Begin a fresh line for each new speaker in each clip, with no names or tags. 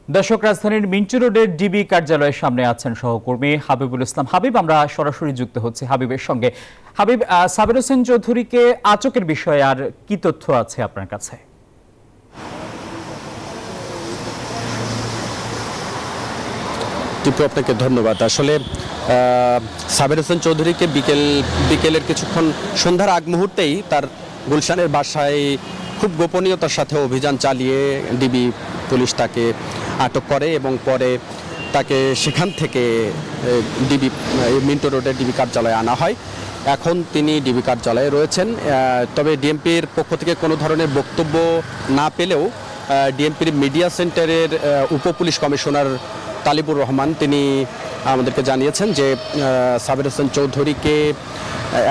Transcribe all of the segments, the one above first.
দর্শক, রাজধানীর মিন্টু রোডের ডিবি কার্যালয়ের সামনে আছেন সহকর্মী হাবিবুল ইসলাম। হাবিব, আমরা সরাসরি যুক্ত হচ্ছি হাবিবের সঙ্গে। হাবিব, সাবের হোসেন চৌধুরীকে আটকের বিষয়ে আর কি তথ্য আছে আপনার কাছে?
টিপু, আপনাকে ধন্যবাদ। আসলে সাবের হোসেন চৌধুরীকে বিকেলের কিছুক্ষণ সন্ধ্যার আগ মুহূর্তেই তার গুলশানের বাসায় খুব গোপনীয়তার সাথে অভিযান চালিয়ে ডিবি পুলিশ তাকে আটক করে এবং পরে তাকে সেখান থেকে ডিবি মিন্টু রোডের ডিবি কার্যালয়ে আনা হয়। এখন তিনি ডিবি কার্যালয়ে রয়েছেন। তবে ডিএমপির পক্ষ থেকে কোনো ধরনের বক্তব্য না পেলেও ডিএমপির মিডিয়া সেন্টারের উপপুলিশ কমিশনার তালিবুর রহমান তিনি আমাদেরকে জানিয়েছেন যে সাবের হোসেন চৌধুরীকে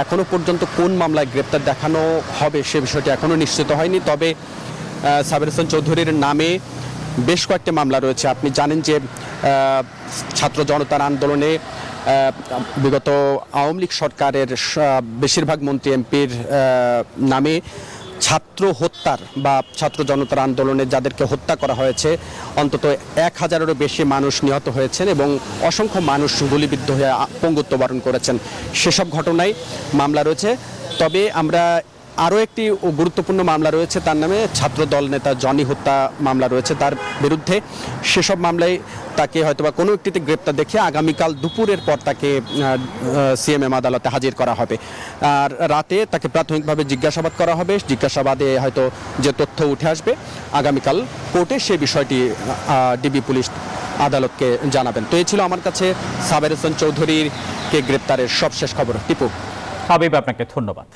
এখনও পর্যন্ত কোন মামলায় গ্রেপ্তার দেখানো হবে সে বিষয়টি এখনও নিশ্চিত হয়নি। তবে সাবের হোসেন চৌধুরীর নামে বেশ কয়েকটি মামলা রয়েছে। আপনি জানেন যে ছাত্র জনতার আন্দোলনে বিগত আওয়ামী লীগ সরকারের বেশিরভাগ মন্ত্রী এমপির নামে ছাত্র হত্যার বা ছাত্র জনতার আন্দোলনে যাদেরকে হত্যা করা হয়েছে অন্তত 1000-এরও বেশি মানুষ নিহত হয়েছেন এবং অসংখ্য মানুষ গুলিবিদ্ধ হয়ে পঙ্গুত্ব বরণ করেছেন। সেসব ঘটনায় মামলা রয়েছে। তবে আমরা আরও একটি গুরুত্বপূর্ণ মামলা রয়েছে তার নামে, ছাত্র দল নেতা জনি হত্যা মামলা রয়েছে তার বিরুদ্ধে। সেসব মামলায় তাকে হয়তোবা কোনো একটিতে গ্রেপ্তার দেখে আগামীকাল দুপুরের পর তাকে সিএমএম আদালতে হাজির করা হবে। আর রাতে তাকে প্রাথমিকভাবে জিজ্ঞাসাবাদ করা হবে। জিজ্ঞাসাবাদে হয়তো যে তথ্য উঠে আসবে আগামীকাল কোর্টে সে বিষয়টি ডিবি পুলিশ আদালতকে জানাবেন। তো এই ছিল আমার কাছে সাবের হোসেন চৌধুরীকে গ্রেপ্তারের সবশেষ খবর। টিপু।
হাবিব, আপনাকে ধন্যবাদ।